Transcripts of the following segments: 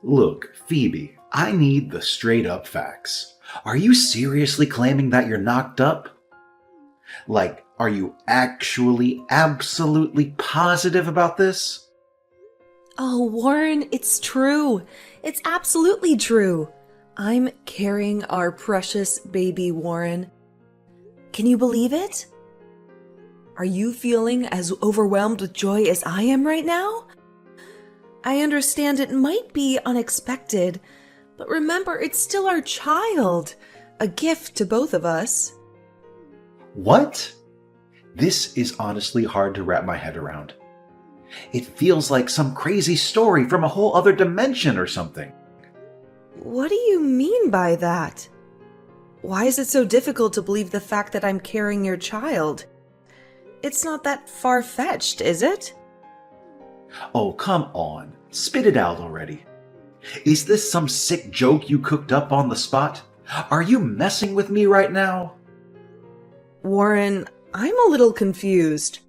Look, Phoebe, I need the straight up facts. Are you seriously claiming that you're knocked up? Like, are you actually absolutely positive about this? Oh, Warren, it's true. It's absolutely true. I'm carrying our precious baby, Warren. Can you believe it? Are you feeling as overwhelmed with joy as I am right now? I understand it might be unexpected, but remember, it's still our child. A gift to both of us. What? This is honestly hard to wrap my head around. It feels like some crazy story from a whole other dimension or something. What do you mean by that? Why is it so difficult to believe the fact that I'm carrying your child? It's not that far-fetched, is it? Oh, come on. Spit it out already. Is this some sick joke you cooked up on the spot? Are you messing with me right now? Warren, I'm a little confused.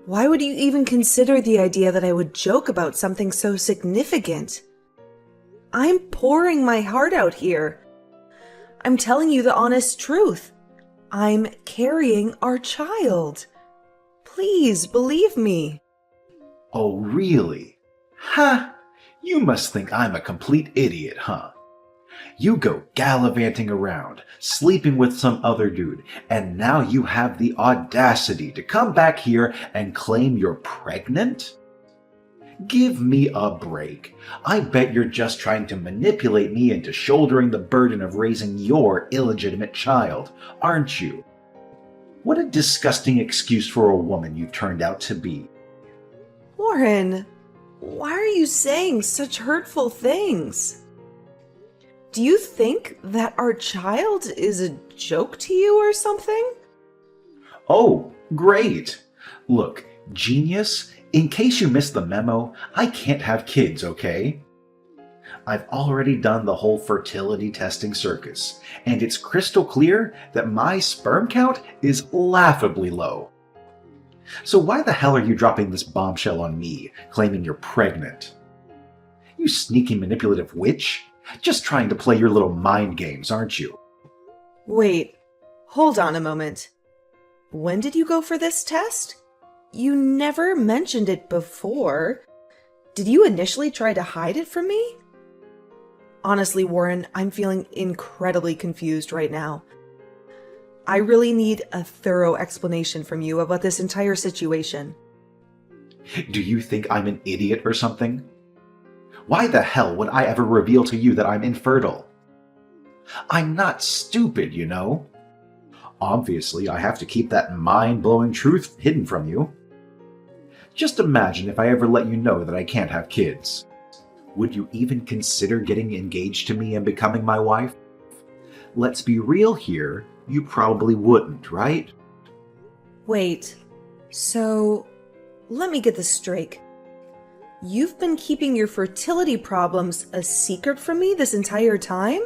Why would you even consider the idea that I would joke about something so significant? I'm pouring my heart out here. I'm telling you the honest truth. I'm carrying our child. Please believe me. Oh, really? Ha! You must think I'm a complete idiot, huh? You go gallivanting around, sleeping with some other dude, and now you have the audacity to come back here and claim you're pregnant? Give me a break. I bet you're just trying to manipulate me into shouldering the burden of raising your illegitimate child, aren't you? What a disgusting excuse for a woman you've turned out to be. Warren, why are you saying such hurtful things? Do you think that our child is a joke to you or something? Oh, great. Look, genius, in case you missed the memo, I can't have kids, okay? I've already done the whole fertility testing circus, and it's crystal clear that my sperm count is laughably low. So why the hell are you dropping this bombshell on me, claiming you're pregnant? You sneaky manipulative witch? Just trying to play your little mind games, aren't you? Wait, hold on a moment. When did you go for this test? You never mentioned it before. Did you initially try to hide it from me? Honestly, Warren, I'm feeling incredibly confused right now. I really need a thorough explanation from you about this entire situation. Do you think I'm an idiot or something? Why the hell would I ever reveal to you that I'm infertile? I'm not stupid, you know. Obviously, I have to keep that mind-blowing truth hidden from you. Just imagine if I ever let you know that I can't have kids. Would you even consider getting engaged to me and becoming my wife? Let's be real here, you probably wouldn't, right? Wait, so let me get this straight. You've been keeping your fertility problems a secret from me this entire time?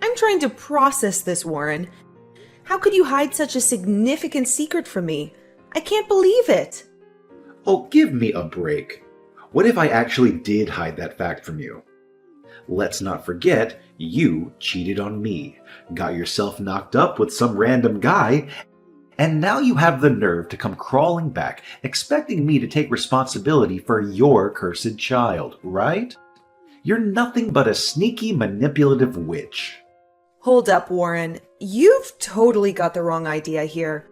I'm trying to process this, Warren. How could you hide such a significant secret from me? I can't believe it. Oh, give me a break. What if I actually did hide that fact from you? Let's not forget, you cheated on me, got yourself knocked up with some random guy, and now you have the nerve to come crawling back, expecting me to take responsibility for your cursed child, right? You're nothing but a sneaky, manipulative witch. Hold up, Warren. You've totally got the wrong idea here.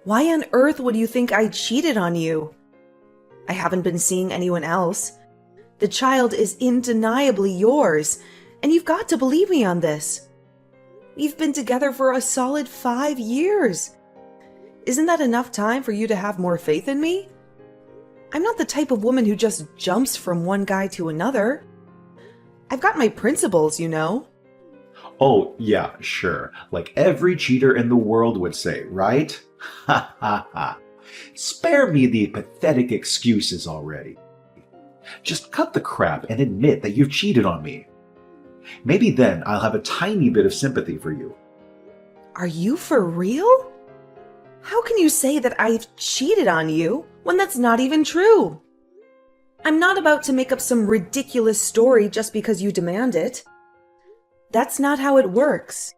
Why on earth would you think I cheated on you? I haven't been seeing anyone else. The child is undeniably yours, and you've got to believe me on this. We've been together for a solid 5 years. Isn't that enough time for you to have more faith in me? I'm not the type of woman who just jumps from one guy to another. I've got my principles, you know. Oh, yeah, sure. Like every cheater in the world would say, right? Ha ha ha. Spare me the pathetic excuses already. Just cut the crap and admit that you've cheated on me. Maybe then I'll have a tiny bit of sympathy for you. Are you for real? How can you say that I've cheated on you when that's not even true? I'm not about to make up some ridiculous story just because you demand it. That's not how it works.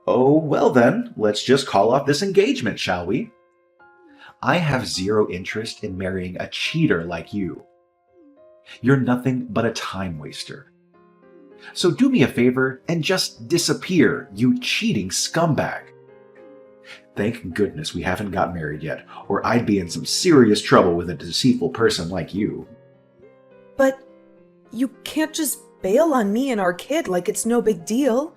Oh, well then, let's just call off this engagement, shall we? I have zero interest in marrying a cheater like you. You're nothing but a time waster. So do me a favor and just disappear, you cheating scumbag. Thank goodness we haven't got married yet, or I'd be in some serious trouble with a deceitful person like you. But you can't just bail on me and our kid like it's no big deal.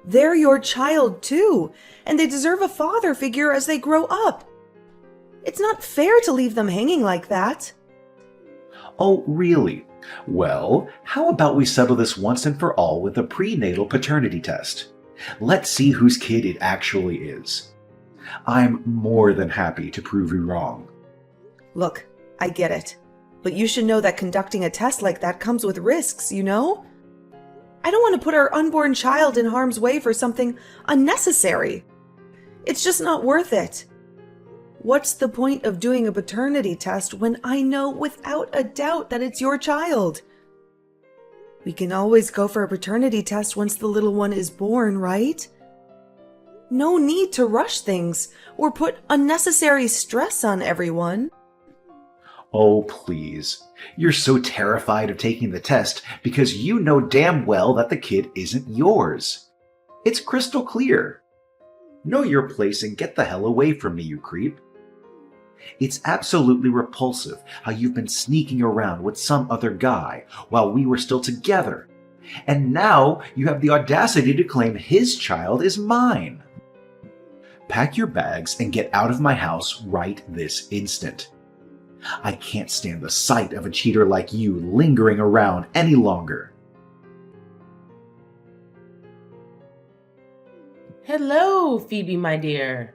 They're your child too, and they deserve a father figure as they grow up. It's not fair to leave them hanging like that. Oh, really? Well, how about we settle this once and for all with a prenatal paternity test? Let's see whose kid it actually is. I'm more than happy to prove you wrong. Look, I get it. But you should know that conducting a test like that comes with risks, you know? I don't want to put our unborn child in harm's way for something unnecessary. It's just not worth it. What's the point of doing a paternity test when I know without a doubt that it's your child? We can always go for a paternity test once the little one is born, right? No need to rush things or put unnecessary stress on everyone. Oh, please. You're so terrified of taking the test because you know damn well that the kid isn't yours. It's crystal clear. Know your place and get the hell away from me, you creep. It's absolutely repulsive how you've been sneaking around with some other guy while we were still together. And now you have the audacity to claim his child is mine. Pack your bags and get out of my house right this instant. I can't stand the sight of a cheater like you lingering around any longer. Hello, Phoebe, my dear.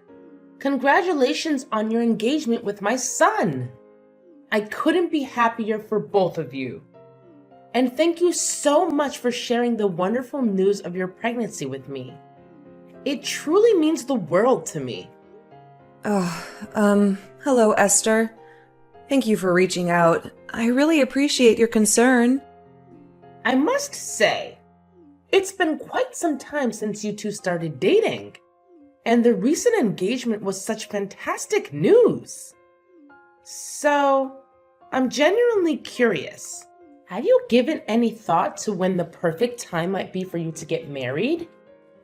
Congratulations on your engagement with my son. I couldn't be happier for both of you. And thank you so much for sharing the wonderful news of your pregnancy with me. It truly means the world to me. Hello, Esther. Thank you for reaching out. I really appreciate your concern. I must say, it's been quite some time since you two started dating. And the recent engagement was such fantastic news. So, I'm genuinely curious. Have you given any thought to when the perfect time might be for you to get married?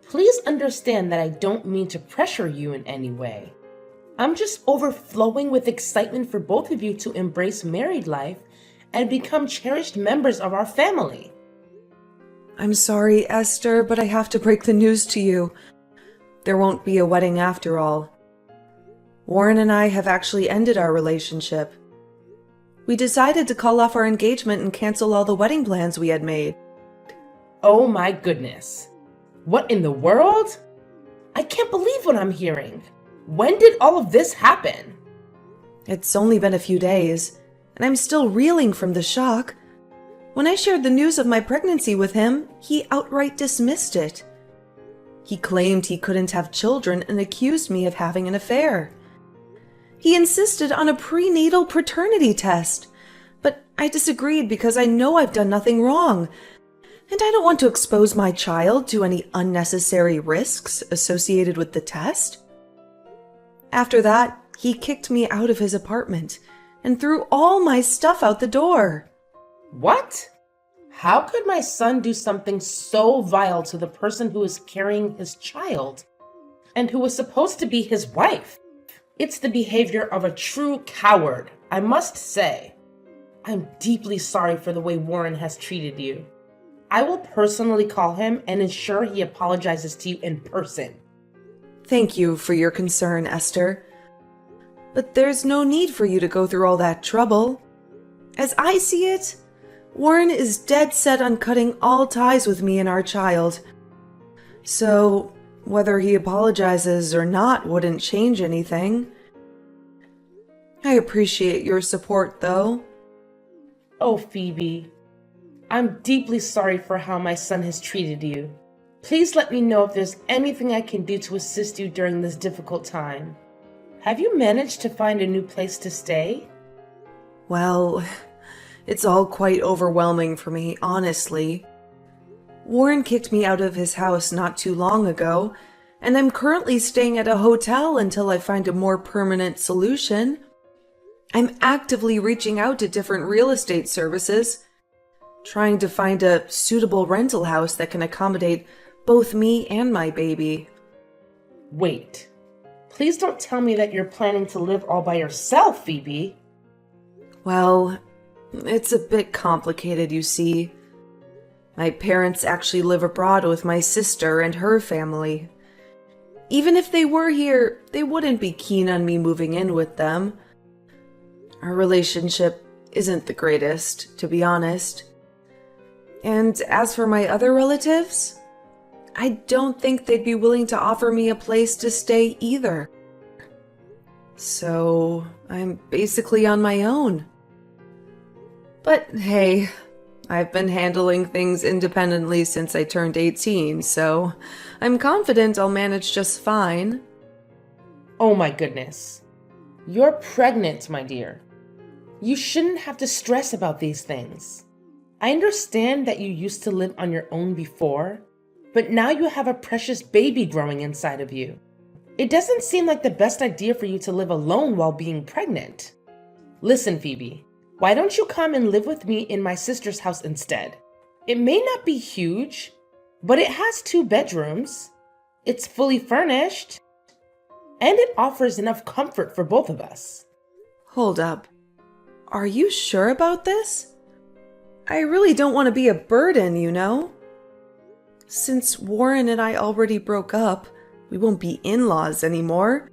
Please understand that I don't mean to pressure you in any way. I'm just overflowing with excitement for both of you to embrace married life and become cherished members of our family. I'm sorry, Esther, but I have to break the news to you. There won't be a wedding after all. Warren and I have actually ended our relationship. We decided to call off our engagement and cancel all the wedding plans we had made. Oh my goodness. What in the world? I can't believe what I'm hearing. When did all of this happen? It's only been a few days, and I'm still reeling from the shock. When I shared the news of my pregnancy with him, he outright dismissed it. He claimed he couldn't have children and accused me of having an affair. He insisted on a prenatal paternity test, but I disagreed because I know I've done nothing wrong, and I don't want to expose my child to any unnecessary risks associated with the test. After that, he kicked me out of his apartment and threw all my stuff out the door. What? How could my son do something so vile to the person who is carrying his child and who was supposed to be his wife? It's the behavior of a true coward, I must say. I'm deeply sorry for the way Warren has treated you. I will personally call him and ensure he apologizes to you in person. Thank you for your concern, Esther. But there's no need for you to go through all that trouble. As I see it, Warren is dead set on cutting all ties with me and our child. So, whether he apologizes or not wouldn't change anything. I appreciate your support, though. Oh, Phoebe, I'm deeply sorry for how my son has treated you. Please let me know if there's anything I can do to assist you during this difficult time. Have you managed to find a new place to stay? Well, It's all quite overwhelming for me, honestly. Warren kicked me out of his house not too long ago, and I'm currently staying at a hotel until I find a more permanent solution. I'm actively reaching out to different real estate services, trying to find a suitable rental house that can accommodate both me and my baby. Wait. Please don't tell me that you're planning to live all by yourself, Phoebe. Well, it's a bit complicated, you see. My parents actually live abroad with my sister and her family. Even if they were here, they wouldn't be keen on me moving in with them. Our relationship isn't the greatest, to be honest. And as for my other relatives, I don't think they'd be willing to offer me a place to stay either. So I'm basically on my own. But hey, I've been handling things independently since I turned 18, so I'm confident I'll manage just fine. Oh my goodness. You're pregnant, my dear. You shouldn't have to stress about these things. I understand that you used to live on your own before, but now you have a precious baby growing inside of you. It doesn't seem like the best idea for you to live alone while being pregnant. Listen, Phoebe, why don't you come and live with me in my sister's house instead? It may not be huge, but it has 2 bedrooms. It's fully furnished, and it offers enough comfort for both of us. Hold up. Are you sure about this? I really don't want to be a burden, you know? Since Warren and I already broke up, we won't be in-laws anymore.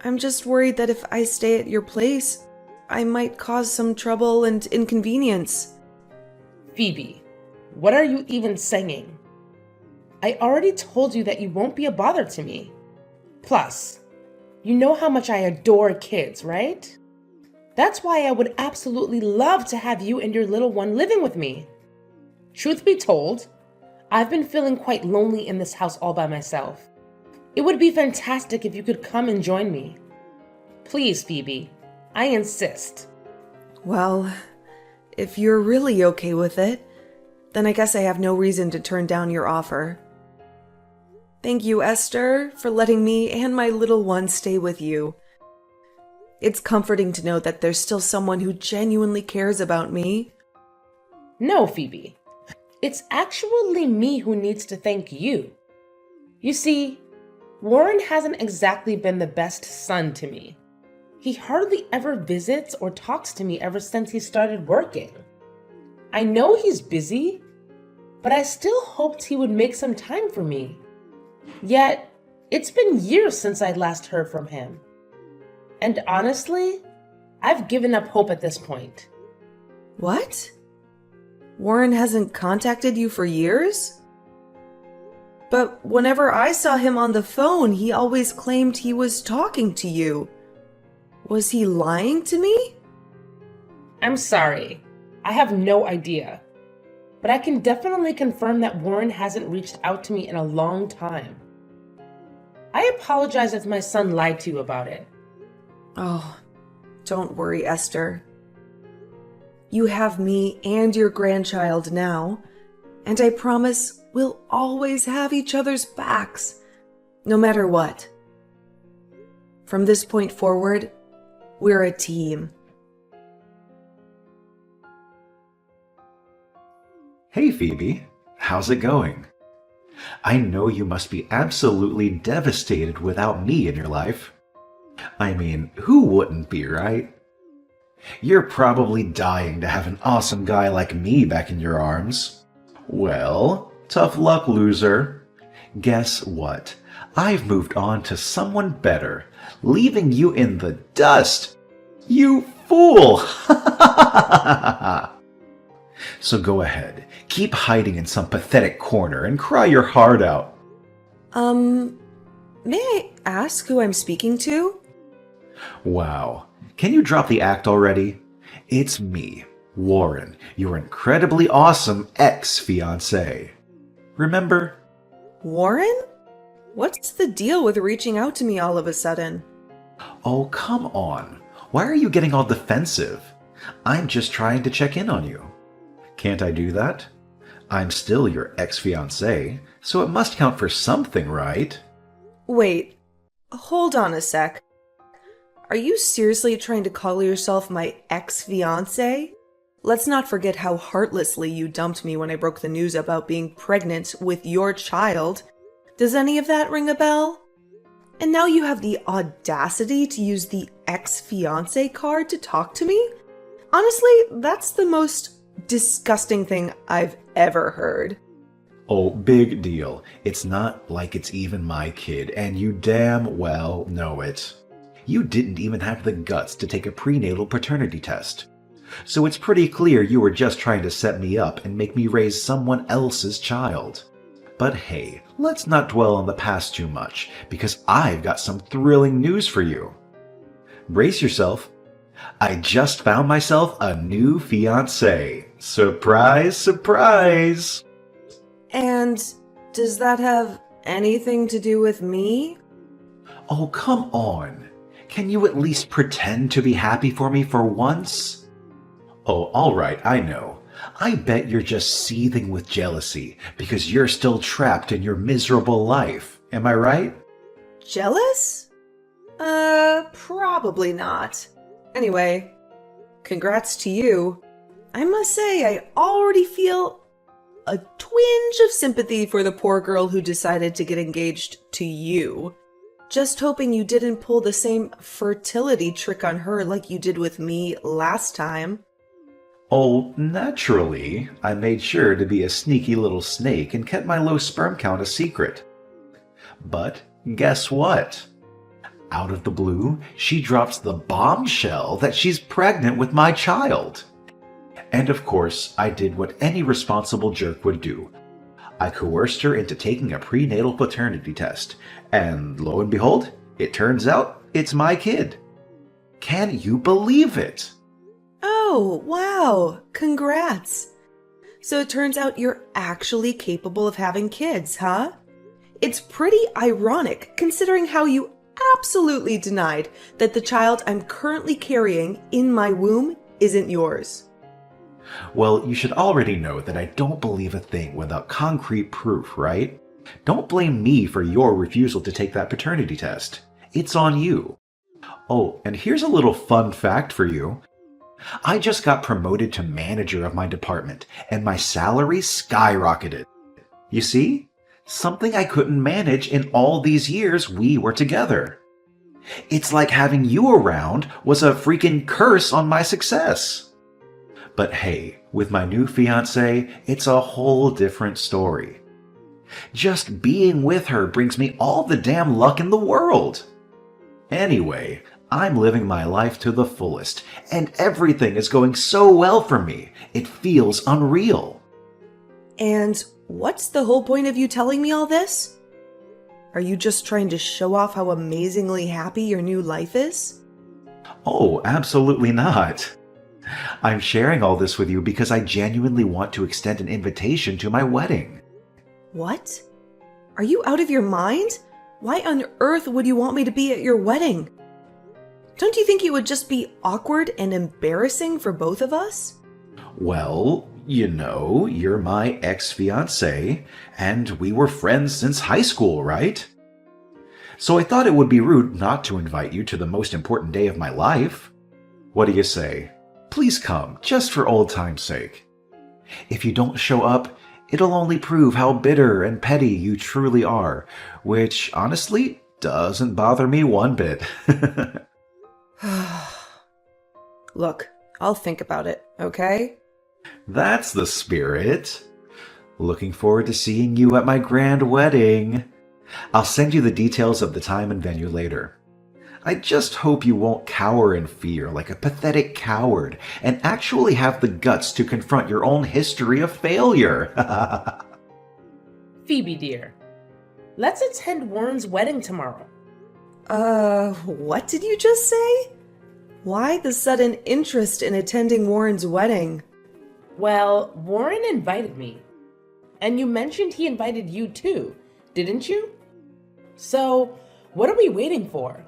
I'm just worried that if I stay at your place, I might cause some trouble and inconvenience. Phoebe, what are you even saying? I already told you that you won't be a bother to me. Plus, you know how much I adore kids, right? That's why I would absolutely love to have you and your little one living with me. Truth be told, I've been feeling quite lonely in this house all by myself. It would be fantastic if you could come and join me. Please, Phoebe, I insist. Well, if you're really okay with it, then I guess I have no reason to turn down your offer. Thank you, Esther, for letting me and my little one stay with you. It's comforting to know that there's still someone who genuinely cares about me. No, Phoebe. It's actually me who needs to thank you. You see, Warren hasn't exactly been the best son to me. He hardly ever visits or talks to me ever since he started working. I know he's busy, but I still hoped he would make some time for me. Yet, it's been years since I last heard from him. And honestly, I've given up hope at this point. What? Warren hasn't contacted you for years? But whenever I saw him on the phone, he always claimed he was talking to you. Was he lying to me? I'm sorry. I have no idea. But I can definitely confirm that Warren hasn't reached out to me in a long time. I apologize if my son lied to you about it. Oh, don't worry, Esther. You have me and your grandchild now, and I promise we'll always have each other's backs, no matter what. From this point forward, we're a team. Hey Phoebe, how's it going? I know you must be absolutely devastated without me in your life. I mean, who wouldn't be, right? You're probably dying to have an awesome guy like me back in your arms. Well, tough luck, loser. Guess what? I've moved on to someone better, leaving you in the dust. You fool! So go ahead, keep hiding in some pathetic corner and cry your heart out. May I ask who I'm speaking to? Wow, can you drop the act already? It's me, Warren, your incredibly awesome ex-fiancé. Remember? Warren? What's the deal with reaching out to me all of a sudden? Oh, come on. Why are you getting all defensive? I'm just trying to check in on you. Can't I do that? I'm still your ex-fiancé, so it must count for something, right? Wait, hold on a sec. Are you seriously trying to call yourself my ex-fiancé? Let's not forget how heartlessly you dumped me when I broke the news about being pregnant with your child. Does any of that ring a bell? And now you have the audacity to use the ex-fiancé card to talk to me? Honestly, that's the most disgusting thing I've ever heard. Oh, big deal. It's not like it's even my kid, and you damn well know it. You didn't even have the guts to take a prenatal paternity test. So it's pretty clear you were just trying to set me up and make me raise someone else's child. But hey, let's not dwell on the past too much, because I've got some thrilling news for you. Brace yourself. I just found myself a new fiancé. Surprise, surprise! And does that have anything to do with me? Oh, come on. Can you at least pretend to be happy for me for once? Oh, all right, I know. I bet you're just seething with jealousy because you're still trapped in your miserable life. Am I right? Jealous? Probably not. Anyway, congrats to you. I must say, I already feel a twinge of sympathy for the poor girl who decided to get engaged to you. Just hoping you didn't pull the same fertility trick on her like you did with me last time. Oh, naturally. I made sure to be a sneaky little snake and kept my low sperm count a secret. But guess what? Out of the blue, she drops the bombshell that she's pregnant with my child. And of course, I did what any responsible jerk would do. I coerced her into taking a prenatal paternity test, and lo and behold, it turns out it's my kid. Can you believe it? Oh, wow. Congrats. So it turns out you're actually capable of having kids, huh? It's pretty ironic considering how you absolutely denied that the child I'm currently carrying in my womb isn't yours. Well, you should already know that I don't believe a thing without concrete proof, right? Don't blame me for your refusal to take that paternity test. It's on you. Oh, and here's a little fun fact for you. I just got promoted to manager of my department, and my salary skyrocketed. You see? Something I couldn't manage in all these years we were together. It's like having you around was a freaking curse on my success. But hey, with my new fiancé, it's a whole different story. Just being with her brings me all the damn luck in the world. Anyway, I'm living my life to the fullest, and everything is going so well for me, it feels unreal. And what's the whole point of you telling me all this? Are you just trying to show off how amazingly happy your new life is? Oh, absolutely not. I'm sharing all this with you because I genuinely want to extend an invitation to my wedding. What? Are you out of your mind? Why on earth would you want me to be at your wedding? Don't you think it would just be awkward and embarrassing for both of us? Well, you know, you're my ex-fiancé, and we were friends since high school, right? So I thought it would be rude not to invite you to the most important day of my life. What do you say? Please come, just for old time's sake. If you don't show up, it'll only prove how bitter and petty you truly are, which, honestly, doesn't bother me one bit. Look, I'll think about it, okay? That's the spirit. Looking forward to seeing you at my grand wedding. I'll send you the details of the time and venue later. I just hope you won't cower in fear like a pathetic coward and actually have the guts to confront your own history of failure. Phoebe, dear, let's attend Warren's wedding tomorrow. What did you just say? Why the sudden interest in attending Warren's wedding? Well, Warren invited me. And you mentioned he invited you too, didn't you? So, what are we waiting for?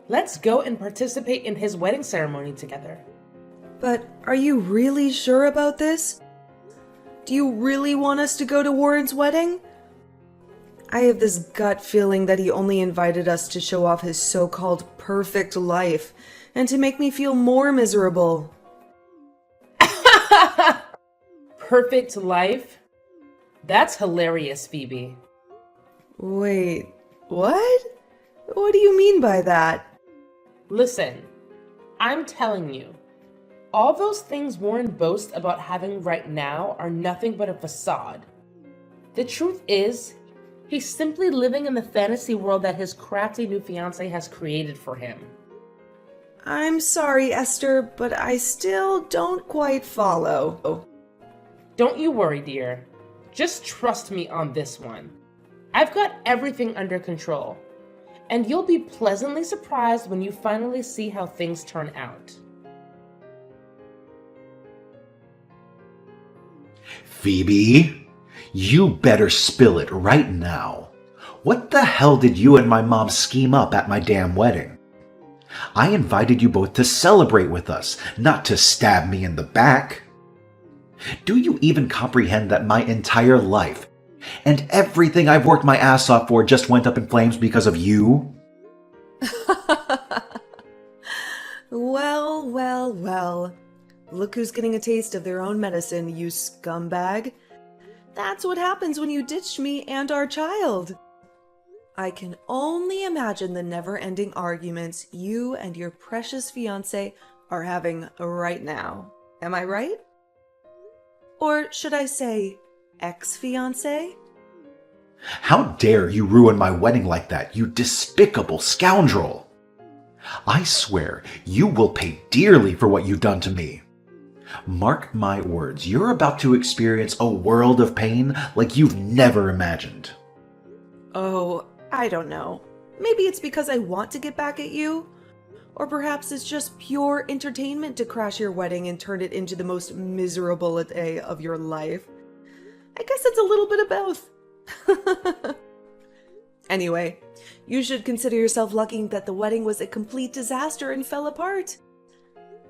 Let's go and participate in his wedding ceremony together. But are you really sure about this? Do you really want us to go to Warren's wedding? I have this gut feeling that he only invited us to show off his so-called perfect life and to make me feel more miserable. Perfect life? That's hilarious, Phoebe. Wait, what? What do you mean by that? Listen, I'm telling you, all those things Warren boasts about having right now are nothing but a facade. The truth is, he's simply living in the fantasy world that his crafty new fiancé has created for him. I'm sorry, Esther, but I still don't quite follow. Don't you worry, dear. Just trust me on this one. I've got everything under control, and you'll be pleasantly surprised when you finally see how things turn out. Phoebe, you better spill it right now. What the hell did you and my mom scheme up at my damn wedding? I invited you both to celebrate with us, not to stab me in the back. Do you even comprehend that my entire life and everything I've worked my ass off for just went up in flames because of you? Well. Look who's getting a taste of their own medicine, you scumbag. That's what happens when you ditch me and our child. I can only imagine the never-ending arguments you and your precious fiancé are having right now. Am I right? Or should I say, ex-fiancé? How dare you ruin my wedding like that, you despicable scoundrel! I swear you will pay dearly for what you've done to me. Mark my words, you're about to experience a world of pain like you've never imagined. Oh, I don't know. Maybe it's because I want to get back at you? Or perhaps it's just pure entertainment to crash your wedding and turn it into the most miserable day of your life. I guess it's a little bit of both. Anyway, you should consider yourself lucky that the wedding was a complete disaster and fell apart.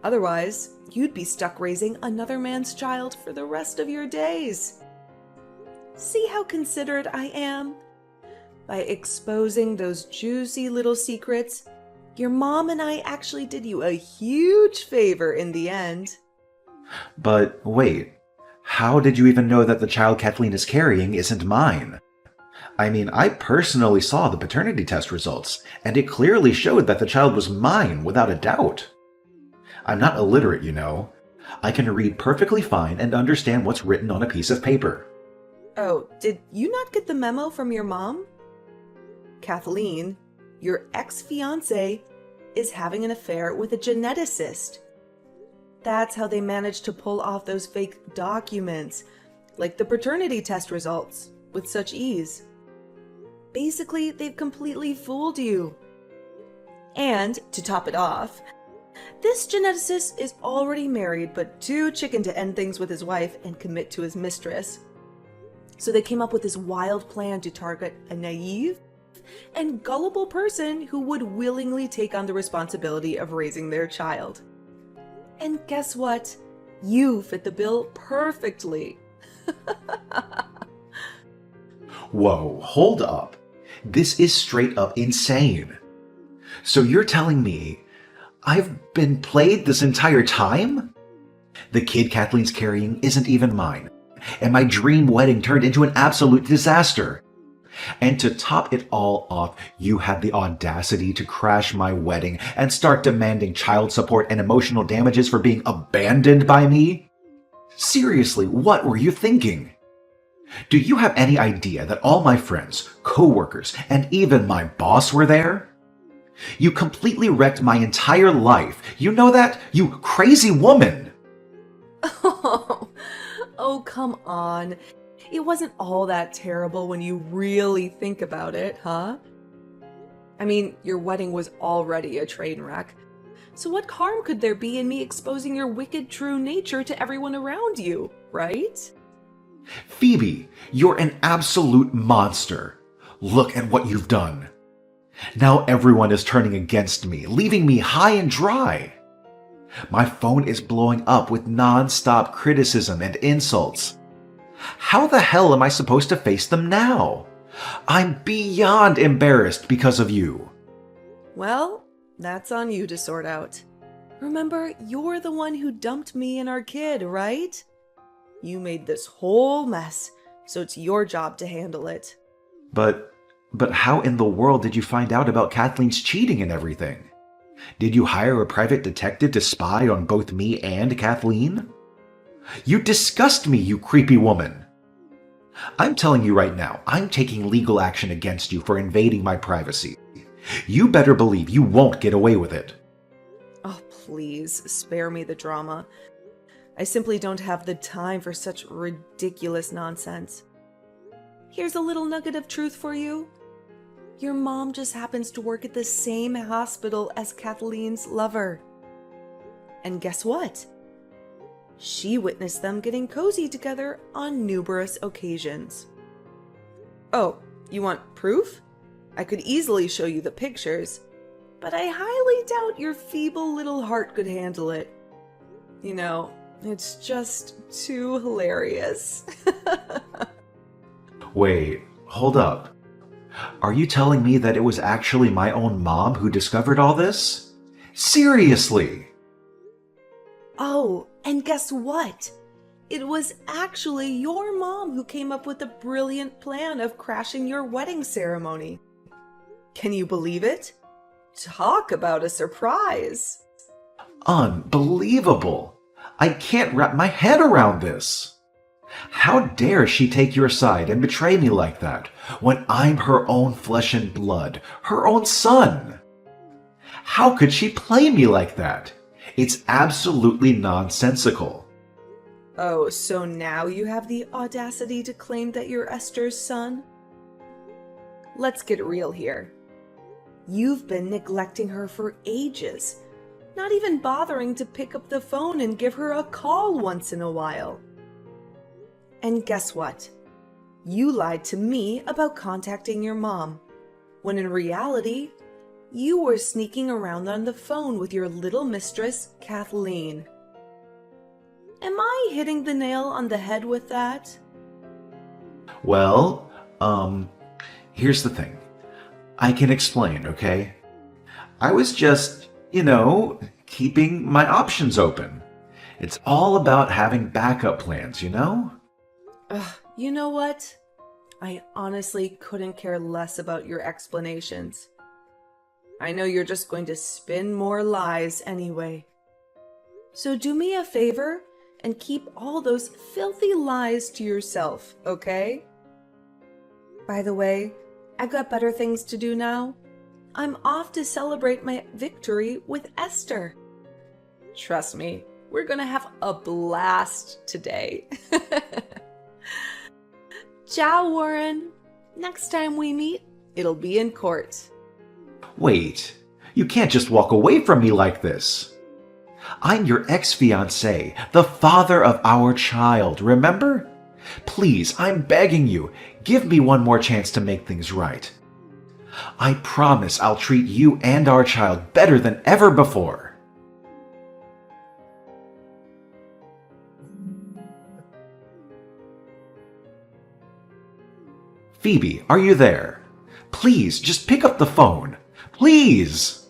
Otherwise, you'd be stuck raising another man's child for the rest of your days. See how considerate I am? By exposing those juicy little secrets, your mom and I actually did you a huge favor in the end. But wait, how did you even know that the child Kathleen is carrying isn't mine? I mean, I personally saw the paternity test results, and it clearly showed that the child was mine without a doubt. I'm not illiterate, you know. I can read perfectly fine and understand what's written on a piece of paper. Oh, did you not get the memo from your mom? Kathleen, your ex-fiancé, is having an affair with a geneticist. That's how they managed to pull off those fake documents, like the paternity test results, with such ease. Basically, they've completely fooled you. And, to top it off, this geneticist is already married but too chicken to end things with his wife and commit to his mistress. So they came up with this wild plan to target a naive and gullible person who would willingly take on the responsibility of raising their child. And guess what? You fit the bill perfectly. Whoa, hold up. This is straight up insane. So you're telling me I've been played this entire time? The kid Kathleen's carrying isn't even mine, and my dream wedding turned into an absolute disaster. And to top it all off, you had the audacity to crash my wedding and start demanding child support and emotional damages for being abandoned by me? Seriously, what were you thinking? Do you have any idea that all my friends, co-workers, and even my boss were there? You completely wrecked my entire life. You know that, you crazy woman! Oh, come on. It wasn't all that terrible when you really think about it, huh? I mean, your wedding was already a train wreck. So what harm could there be in me exposing your wicked true nature to everyone around you, right? Phoebe, you're an absolute monster. Look at what you've done. Now everyone is turning against me, leaving me high and dry. My phone is blowing up with non-stop criticism and insults. How the hell am I supposed to face them now? I'm beyond embarrassed because of you. Well, that's on you to sort out. Remember, you're the one who dumped me and our kid, right? You made this whole mess, so it's your job to handle it. But how in the world did you find out about Kathleen's cheating and everything? Did you hire a private detective to spy on both me and Kathleen? You disgust me, you creepy woman. I'm telling you right now, I'm taking legal action against you for invading my privacy. You better believe you won't get away with it. Oh, please, spare me the drama. I simply don't have the time for such ridiculous nonsense. Here's a little nugget of truth for you. Your mom just happens to work at the same hospital as Kathleen's lover. And guess what? She witnessed them getting cozy together on numerous occasions. Oh, you want proof? I could easily show you the pictures, but I highly doubt your feeble little heart could handle it. You know, it's just too hilarious. Wait, hold up. Are you telling me that it was actually my own mom who discovered all this? Seriously? Oh, and guess what? It was actually your mom who came up with the brilliant plan of crashing your wedding ceremony. Can you believe it? Talk about a surprise. Unbelievable! I can't wrap my head around this. How dare she take your side and betray me like that, when I'm her own flesh and blood, her own son? How could she play me like that? It's absolutely nonsensical. Oh, so now you have the audacity to claim that you're Esther's son? Let's get real here. You've been neglecting her for ages, not even bothering to pick up the phone and give her a call once in a while. And guess what? You lied to me about contacting your mom, when in reality, you were sneaking around on the phone with your little mistress, Kathleen. Am I hitting the nail on the head with that? Well, here's the thing. I can explain, okay? I was just, keeping my options open. It's all about having backup plans, you know? Ugh, you know what? I honestly couldn't care less about your explanations. I know you're just going to spin more lies anyway. So do me a favor and keep all those filthy lies to yourself, okay? By the way, I've got better things to do now. I'm off to celebrate my victory with Esther. Trust me, we're gonna have a blast today. Ciao, Warren. Next time we meet, it'll be in court. Wait, you can't just walk away from me like this. I'm your ex-fiancé, the father of our child, remember? Please, I'm begging you, give me one more chance to make things right. I promise I'll treat you and our child better than ever before. Phoebe, are you there? Please, just pick up the phone. Please!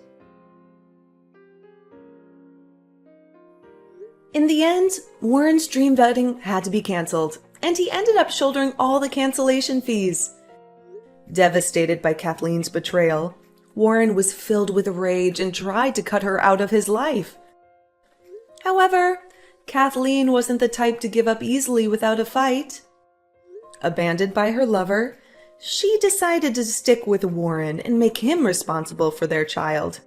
In the end, Warren's dream wedding had to be cancelled, and he ended up shouldering all the cancellation fees. Devastated by Kathleen's betrayal, Warren was filled with rage and tried to cut her out of his life. However, Kathleen wasn't the type to give up easily without a fight. Abandoned by her lover, she decided to stick with Warren and make him responsible for their child.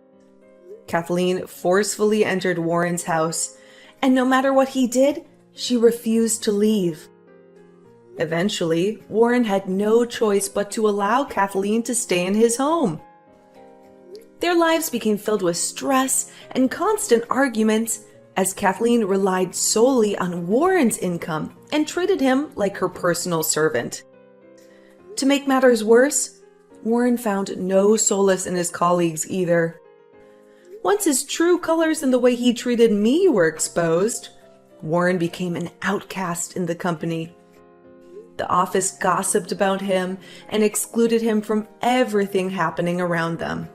Kathleen forcefully entered Warren's house, and no matter what he did, she refused to leave. Eventually, Warren had no choice but to allow Kathleen to stay in his home. Their lives became filled with stress and constant arguments as Kathleen relied solely on Warren's income and treated him like her personal servant. To make matters worse, Warren found no solace in his colleagues either. Once his true colors and the way he treated me were exposed, Warren became an outcast in the company. The office gossiped about him and excluded him from everything happening around them.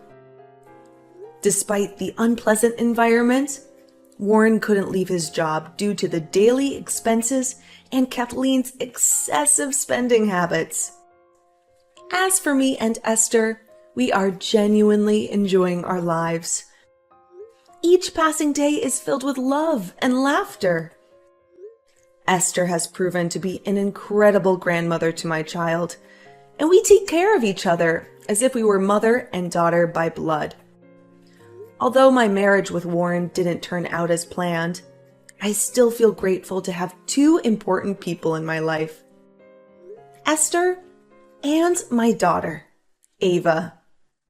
Despite the unpleasant environment, Warren couldn't leave his job due to the daily expenses and Kathleen's excessive spending habits. As for me and Esther, we are genuinely enjoying our lives. Each passing day is filled with love and laughter. Esther has proven to be an incredible grandmother to my child, and we take care of each other as if we were mother and daughter by blood. Although my marriage with Warren didn't turn out as planned, I still feel grateful to have two important people in my life: Esther and my daughter, Ava.